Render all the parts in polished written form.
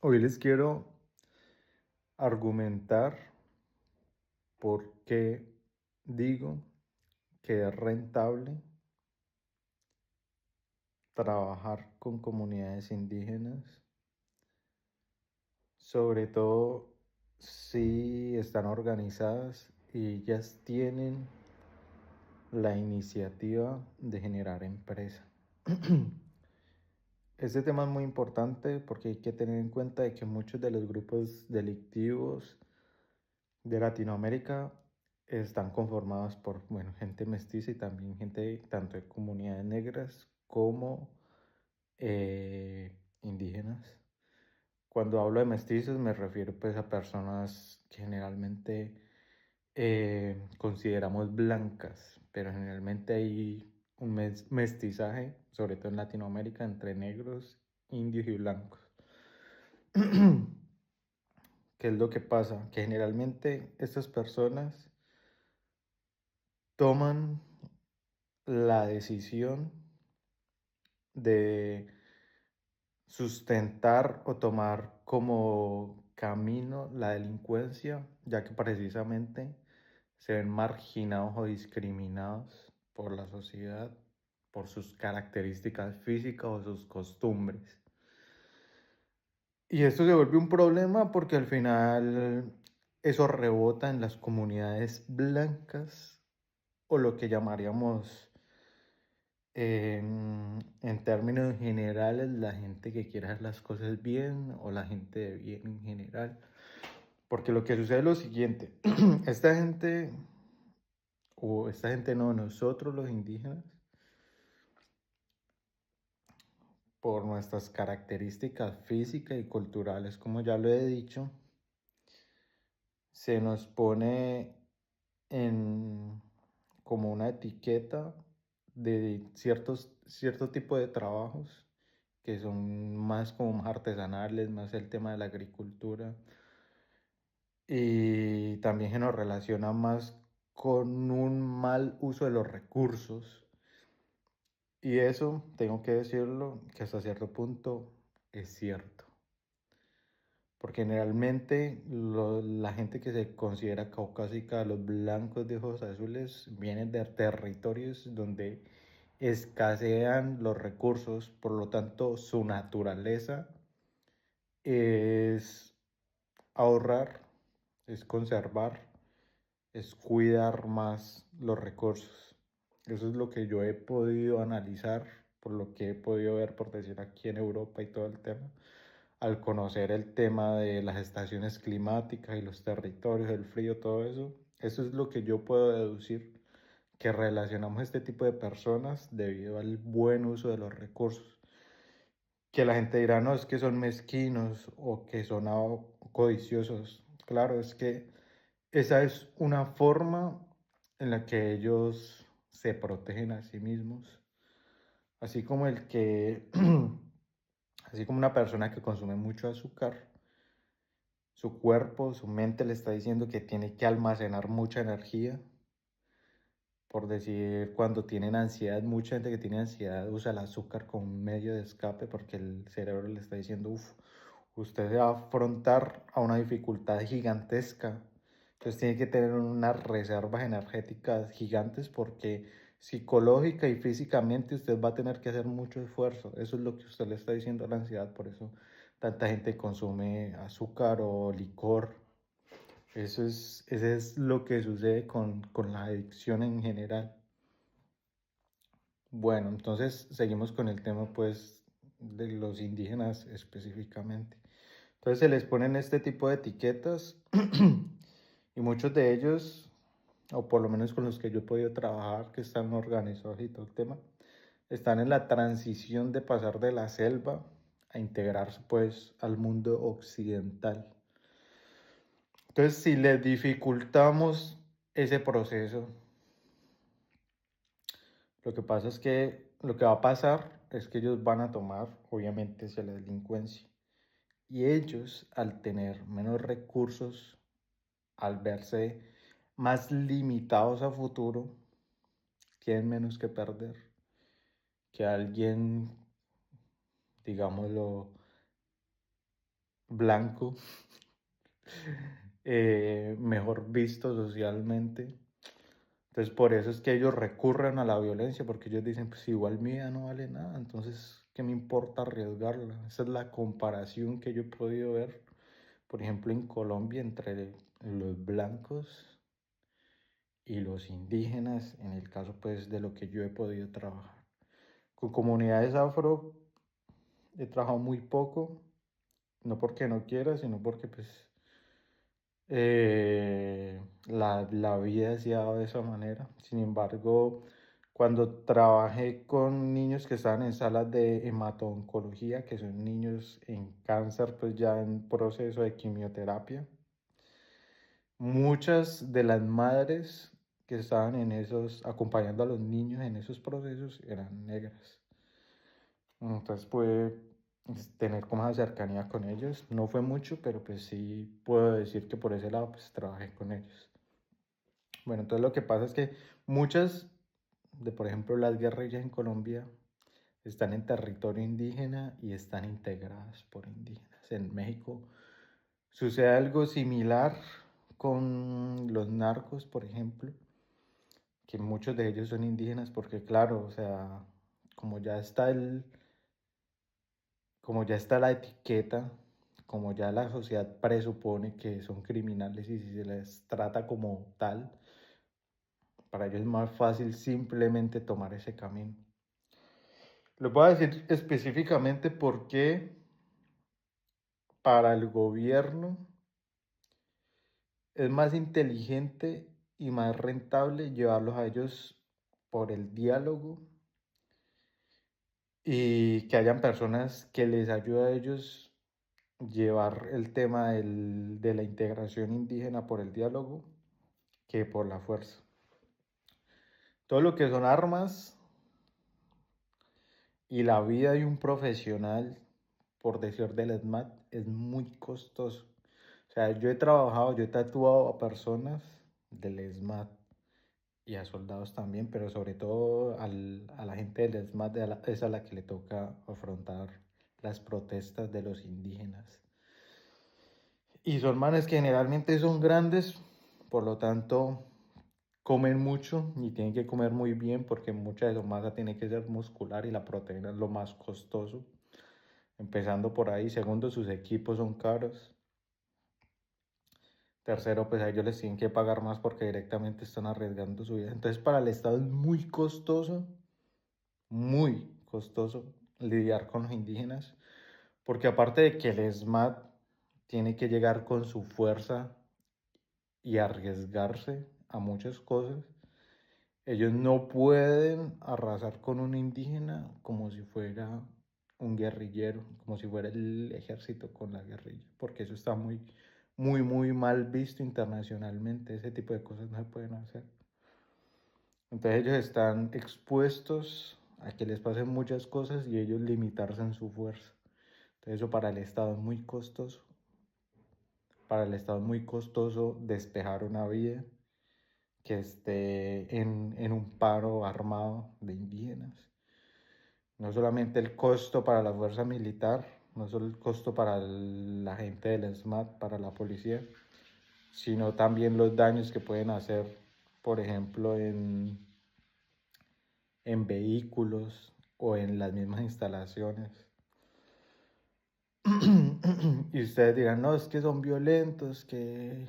Hoy les quiero argumentar por qué digo que es rentable trabajar con comunidades indígenas, sobre todo si están organizadas y ellas tienen la iniciativa de generar empresa. Este tema es muy importante porque hay que tener en cuenta de que muchos de los grupos delictivos de Latinoamérica están conformados por, bueno, gente mestiza y también gente tanto de comunidades negras como indígenas. Cuando hablo de mestizos me refiero pues a personas que generalmente consideramos blancas, pero generalmente hay un mestizaje, sobre todo en Latinoamérica, entre negros, indios y blancos. ¿Qué es lo que pasa? Que generalmente estas personas toman la decisión de sustentar o tomar como camino la delincuencia, ya que precisamente se ven marginados o discriminados por la sociedad por sus características físicas o sus costumbres. Y esto se vuelve un problema porque al final eso rebota en las comunidades blancas o lo que llamaríamos en términos generales la gente que quiere hacer las cosas bien o la gente de bien en general. Porque lo que sucede es lo siguiente, esta gente, o esta gente no, nosotros los indígenas, por nuestras características físicas y culturales, como ya lo he dicho, se nos pone en como una etiqueta de cierto tipo de trabajos que son más como más artesanales, más el tema de la agricultura y también se nos relaciona más con un mal uso de los recursos. Y eso, tengo que decirlo, que hasta cierto punto es cierto. Porque generalmente la gente que se considera caucásica, los blancos de ojos azules, vienen de territorios donde escasean los recursos, por lo tanto su naturaleza es ahorrar, es conservar, es cuidar más los recursos. Eso es lo que yo he podido analizar, por lo que he podido ver, por decir, aquí en Europa y todo el tema al conocer el tema de las estaciones climáticas y los territorios, el frío, todo eso. Eso es lo que yo puedo deducir, que relacionamos este tipo de personas debido al buen uso de los recursos. Que la gente dirá, no, es que son mezquinos o que son codiciosos. Claro, es que esa es una forma en la que ellos se protegen a sí mismos. Así como el que, así como una persona que consume mucho azúcar, su cuerpo, su mente le está diciendo que tiene que almacenar mucha energía. Por decir, cuando tienen ansiedad, mucha gente que tiene ansiedad usa el azúcar como un medio de escape porque el cerebro le está diciendo, uff, usted se va a afrontar a una dificultad gigantesca. Entonces tiene que tener unas reservas energéticas gigantes porque psicológica y físicamente usted va a tener que hacer mucho esfuerzo. Eso es lo que usted le está diciendo a la ansiedad. Por eso tanta gente consume azúcar o licor. Eso es lo que sucede con la adicción en general. Bueno, entonces seguimos con el tema pues de los indígenas específicamente. Entonces se les ponen este tipo de etiquetas y muchos de ellos, o por lo menos con los que yo he podido trabajar, que están organizados y todo el tema, están en la transición de pasar de la selva a integrarse pues al mundo occidental. Entonces si les dificultamos ese proceso, lo que pasa es que lo que va a pasar es que ellos van a tomar, obviamente, hacia la delincuencia. Y ellos, al tener menos recursos, al verse más limitados a futuro, tienen menos que perder que alguien, digámoslo, blanco, mejor visto socialmente. Entonces por eso es que ellos recurren a la violencia, porque ellos dicen, pues igual mi vida no vale nada, entonces, ¿qué me importa arriesgarla? Esa es la comparación que yo he podido ver, por ejemplo, en Colombia entre los blancos y los indígenas, en el caso pues de lo que yo he podido trabajar. Con comunidades afro he trabajado muy poco, no porque no quiera, sino porque pues la vida se ha dado de esa manera. Sin embargo, cuando trabajé con niños que estaban en salas de hemato-oncología, que son niños en cáncer, pues ya en proceso de quimioterapia, muchas de las madres que estaban en esos, acompañando a los niños en esos procesos eran negras. Entonces pude tener como esa cercanía con ellos. No fue mucho, pero pues sí puedo decir que por ese lado pues trabajé con ellos. Bueno, entonces lo que pasa es que muchas de, por ejemplo, las guerrillas en Colombia están en territorio indígena y están integradas por indígenas. En México sucede algo similar con los narcos, por ejemplo, que muchos de ellos son indígenas porque, claro, o sea, como ya está el, como ya está la etiqueta, como ya la sociedad presupone que son criminales y si se les trata como tal, para ellos es más fácil simplemente tomar ese camino. Les voy a decir específicamente por qué para el gobierno es más inteligente y más rentable llevarlos a ellos por el diálogo y que hayan personas que les ayuden a ellos llevar el tema de la integración indígena por el diálogo que por la fuerza. Todo lo que son armas y la vida de un profesional, por decir del SMAT, es muy costoso. O sea, yo he trabajado, yo he tatuado a personas del SMAT y a soldados también, pero sobre todo a la gente del SMAT es a la que le toca afrontar las protestas de los indígenas. Y son manes que generalmente son grandes, por lo tanto comen mucho y tienen que comer muy bien porque mucha de su masa tiene que ser muscular y la proteína es lo más costoso. Empezando por ahí. Segundo, sus equipos son caros. Tercero, pues a ellos les tienen que pagar más porque directamente están arriesgando su vida. Entonces para el Estado es muy costoso lidiar con los indígenas, porque aparte de que el ESMAD tiene que llegar con su fuerza y arriesgarse a muchas cosas, ellos no pueden arrasar con un indígena como si fuera un guerrillero, como si fuera el ejército con la guerrilla, porque eso está muy mal visto internacionalmente. Ese tipo de cosas no se pueden hacer. Entonces ellos están expuestos a que les pasen muchas cosas y ellos limitarse en su fuerza. Entonces eso para el Estado es muy costoso. Para el Estado es muy costoso despejar una vía que esté en un paro armado de indígenas. No solamente el costo para la fuerza militar, no solo el costo para la gente del SMAT, para la policía, sino también los daños que pueden hacer, por ejemplo, en vehículos o en las mismas instalaciones. Y ustedes dirán, no, es que son violentos, que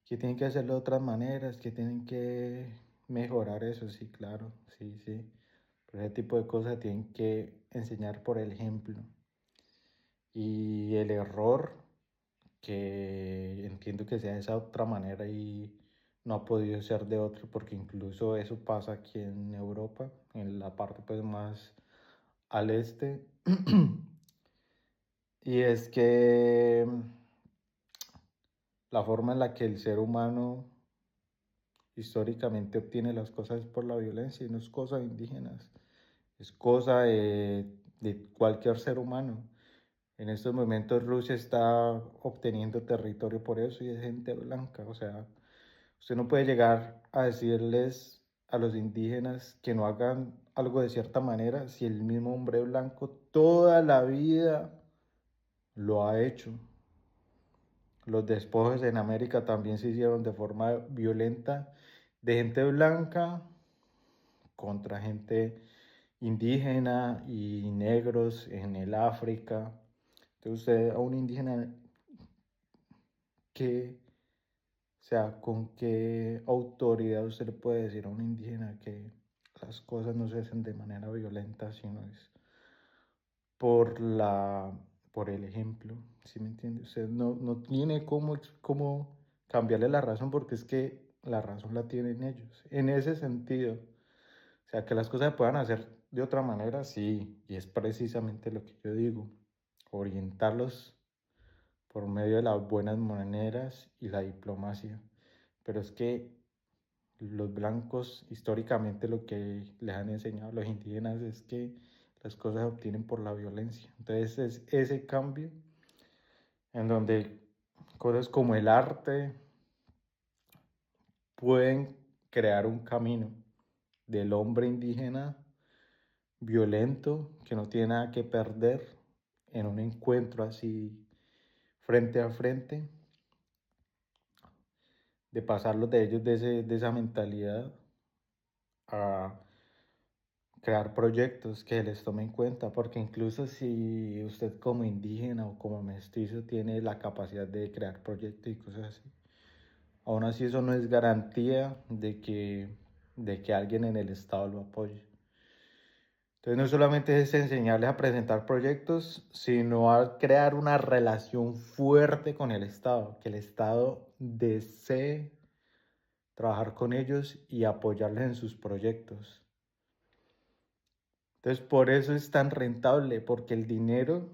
tienen que hacerlo de otras maneras, que tienen que mejorar eso. Sí, claro, sí, sí. Pero ese tipo de cosas tienen que enseñar por el ejemplo. Y el error, que entiendo que sea de esa otra manera y no ha podido ser de otro, porque incluso eso pasa aquí en Europa, en la parte pues más al este. Y es que la forma en la que el ser humano históricamente obtiene las cosas es por la violencia y no es cosa de indígenas, es cosa de cualquier ser humano. En estos momentos Rusia está obteniendo territorio por eso y es gente blanca. O sea, usted no puede llegar a decirles a los indígenas que no hagan algo de cierta manera si el mismo hombre blanco toda la vida lo ha hecho. los despojos en América también se hicieron de forma violenta, de gente blanca contra gente indígena y negros en el África. Entonces usted a un indígena, ¿qué, o sea, con qué autoridad usted le puede decir a un indígena que las cosas no se hacen de manera violenta, sino es por por el ejemplo? ¿Sí me entiende? Usted no tiene cómo cambiarle la razón porque es que la razón la tienen ellos. En ese sentido, o sea, que las cosas se puedan hacer de otra manera, sí, y es precisamente lo que yo digo, orientarlos por medio de las buenas maneras y la diplomacia. Pero es que los blancos, históricamente lo que les han enseñado a los indígenas es que las cosas se obtienen por la violencia. Entonces es ese cambio en donde cosas como el arte pueden crear un camino del hombre indígena violento que no tiene nada que perder en un encuentro así frente a frente, de pasarlos de ellos de esa mentalidad a crear proyectos que les tome en cuenta, porque incluso si usted como indígena o como mestizo tiene la capacidad de crear proyectos y cosas así, aún así eso no es garantía de que alguien en el Estado lo apoye. Entonces no solamente es enseñarles a presentar proyectos, sino a crear una relación fuerte con el Estado, que el Estado desee trabajar con ellos y apoyarles en sus proyectos. Entonces, por eso es tan rentable, porque el dinero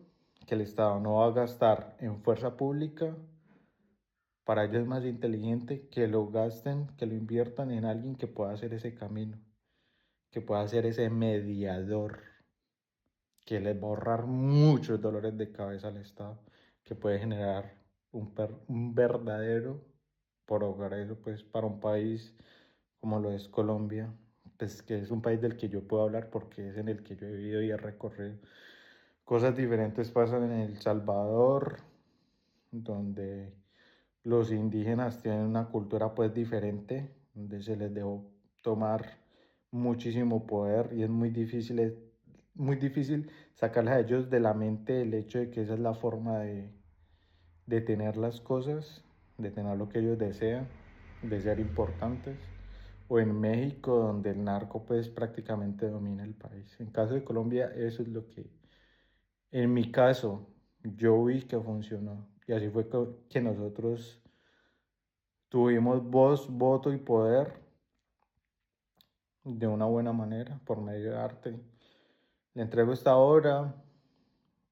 que el Estado no va a gastar en fuerza pública, para ellos es más inteligente que lo gasten, que lo inviertan en alguien que pueda hacer ese camino, que pueda ser ese mediador, que les va a ahorrar muchos dolores de cabeza al Estado, que puede generar un verdadero progreso pues, para un país como lo es Colombia, pues que es un país del que yo puedo hablar porque es en el que yo he vivido y he recorrido. Cosas diferentes pasan en El Salvador, donde los indígenas tienen una cultura pues diferente, donde se les dejó tomar muchísimo poder y es muy difícil sacarles a ellos de la mente el hecho de que esa es la forma de tener las cosas, de tener lo que ellos desean, de ser importantes. O en México, donde el narco pues prácticamente domina el país. En caso de Colombia, eso es lo que, en mi caso, yo vi que funcionó. Y así fue que nosotros tuvimos voz, voto y poder de una buena manera por medio de arte. Le entrego esta obra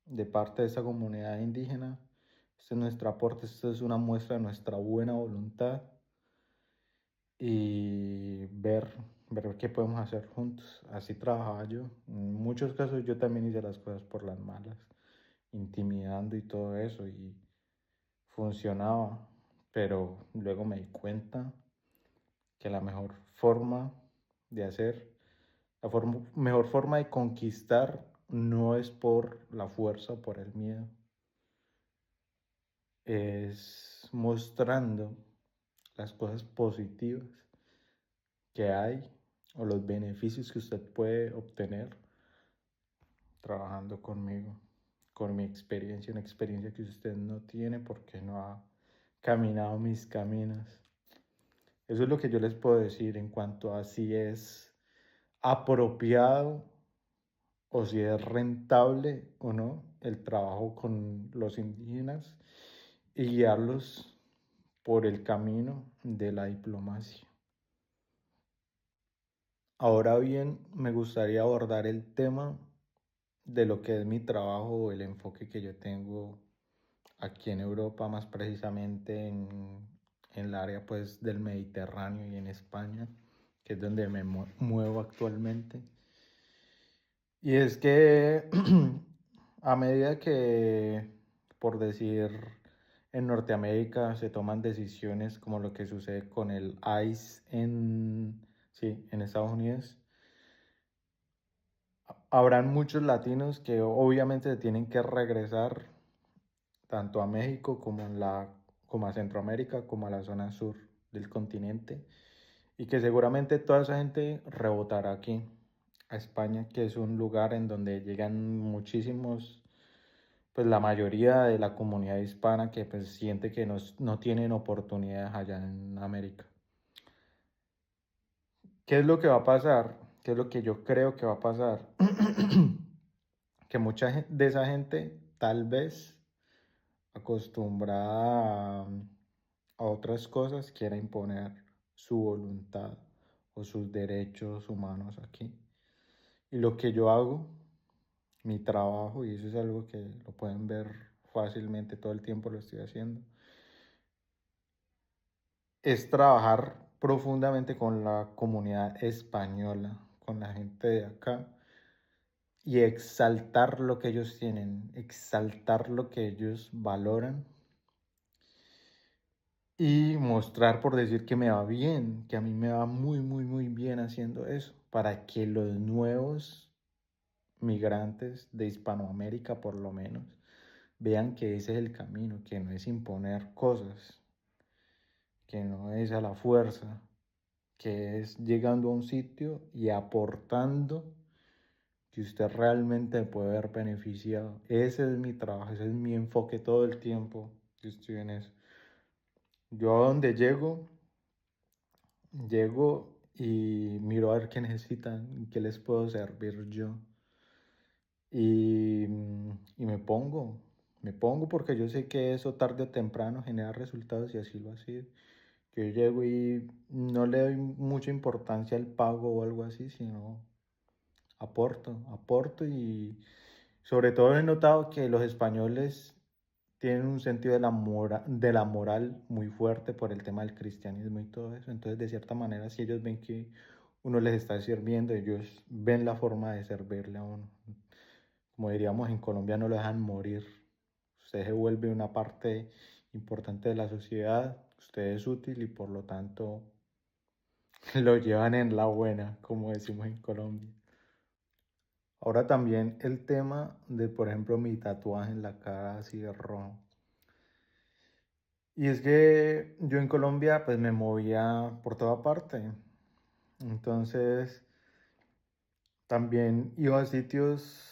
de parte de esta comunidad indígena. Este es nuestro aporte, esto es una muestra de nuestra buena voluntad y ver qué podemos hacer juntos. Así trabajaba yo. En muchos casos yo también hice las cosas por las malas, intimidando y todo eso y funcionaba, pero luego me di cuenta que la mejor forma de hacer, mejor forma de conquistar no es por la fuerza o por el miedo, es mostrando las cosas positivas que hay o los beneficios que usted puede obtener trabajando conmigo, con mi experiencia, una experiencia que usted no tiene porque no ha caminado mis caminos. Eso es lo que yo les puedo decir en cuanto a si es apropiado o si es rentable o no el trabajo con los indígenas y guiarlos por el camino de la diplomacia. Ahora bien, me gustaría abordar el tema de lo que es mi trabajo o el enfoque que yo tengo aquí en Europa, más precisamente en el área pues del Mediterráneo y en España, que es donde me muevo actualmente. Y es que a medida que, por decir, en Norteamérica se toman decisiones como lo que sucede con el ICE sí, en Estados Unidos, habrán muchos latinos que obviamente se tienen que regresar tanto a México como en la como a Centroamérica, como a la zona sur del continente, y que seguramente toda esa gente rebotará aquí, a España, que es un lugar en donde llegan muchísimos, pues la mayoría de la comunidad hispana que pues siente que no tienen oportunidades allá en América. ¿Qué es lo que va a pasar? ¿Qué es lo que yo creo que va a pasar? Que mucha de esa gente tal vez acostumbrada a otras cosas quiera imponer su voluntad o sus derechos humanos aquí. Y lo que yo hago, mi trabajo, y eso es algo que lo pueden ver fácilmente, todo el tiempo lo estoy haciendo, es trabajar profundamente con la comunidad española, con la gente de acá, y exaltar lo que ellos tienen, exaltar lo que ellos valoran y mostrar por decir que me va bien, que a mí me va muy, muy, muy bien haciendo eso, para que los nuevos migrantes de Hispanoamérica por lo menos vean que ese es el camino, que no es imponer cosas, que no es a la fuerza, que es llegando a un sitio y aportando que usted realmente puede haber beneficiado. Ese es mi trabajo, ese es mi enfoque todo el tiempo que estoy en eso. Yo a donde llego y miro a ver qué necesitan, qué les puedo servir yo. Y me pongo porque yo sé que eso tarde o temprano genera resultados y así lo ha sido. Yo llego y no le doy mucha importancia al pago o algo así, sino aporto y sobre todo he notado que los españoles tienen un sentido de la moral muy fuerte por el tema del cristianismo y todo eso. Entonces, de cierta manera, si ellos ven que uno les está sirviendo, ellos ven la forma de servirle a uno. Como diríamos en Colombia, no lo dejan morir. Usted se vuelve una parte importante de la sociedad, usted es útil y por lo tanto lo llevan en la buena, como decimos en Colombia. Ahora también el tema de, por ejemplo, mi tatuaje en la cara así de rojo. Y es que yo en Colombia pues me movía por toda parte. Entonces también iba a sitios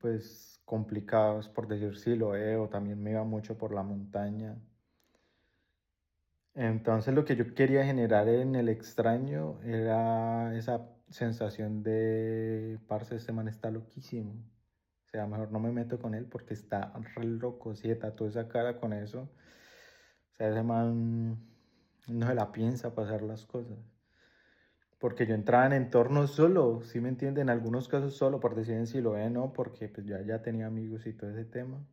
pues complicados, por decir sí lo o también me iba mucho por la montaña. Entonces lo que yo quería generar en el extraño era esa sensación de, parce, este man está loquísimo. O sea, mejor no me meto con él porque está re loco, si tatuó esa cara con eso. O sea, ese man no se la piensa pasar las cosas. Porque yo entraba en entornos solo, ¿sí me entienden? En algunos casos solo, por decir en Siloé, no, porque pues yo ya tenía amigos y todo ese tema.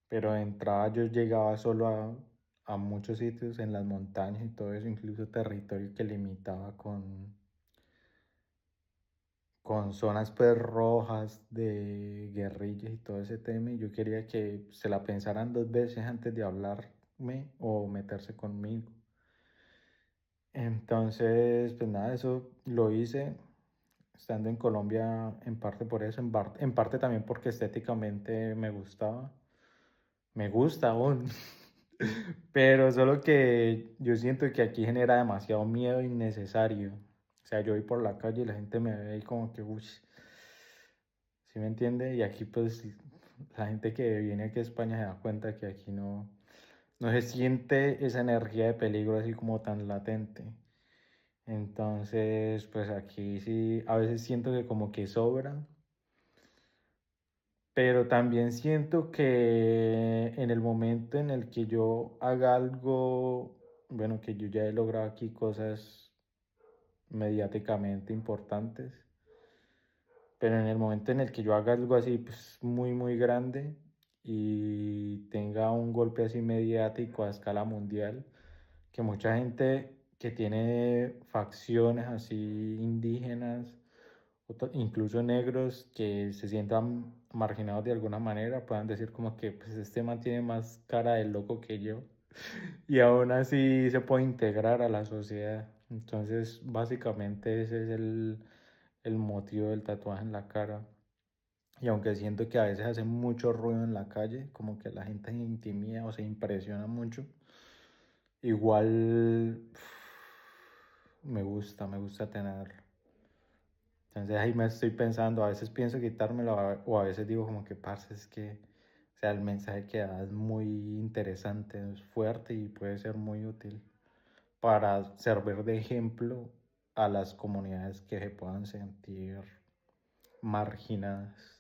Pero entraba, yo llegaba solo a muchos sitios en las montañas y todo eso, incluso territorio que limitaba con zonas pues rojas de guerrillas y todo ese tema. Y yo quería que se la pensaran dos veces antes de hablarme o meterse conmigo. Entonces, pues nada, eso lo hice estando en Colombia en parte por eso, en parte también porque estéticamente me gustaba. Me gusta aún. Pero solo que yo siento que aquí genera demasiado miedo innecesario. O sea, yo voy por la calle y la gente me ve y como que, uy, ¿sí me entiende? Y aquí pues la gente que viene aquí a España se da cuenta que aquí no se siente esa energía de peligro así como tan latente. Entonces, pues aquí sí, a veces siento que como que sobra, pero también siento que en el momento en el que yo haga algo, bueno, que yo ya he logrado aquí cosas mediáticamente importantes, pero en el momento en el que yo haga algo así, pues muy, muy grande y tenga un golpe así mediático a escala mundial, que mucha gente que tiene facciones así indígenas, incluso negros que se sientan marginados de alguna manera, puedan decir como que pues este man tiene más cara de loco que yo y aún así se puede integrar a la sociedad. Entonces, básicamente ese es el motivo del tatuaje en la cara. Y aunque siento que a veces hace mucho ruido en la calle, como que la gente se intimida o se impresiona mucho, igual me gusta tenerlo. Entonces ahí me estoy pensando, a veces pienso quitármelo o a veces digo como que parce, es que, o sea, el mensaje que da es muy interesante, es fuerte y puede ser muy útil para servir de ejemplo a las comunidades que se puedan sentir marginadas.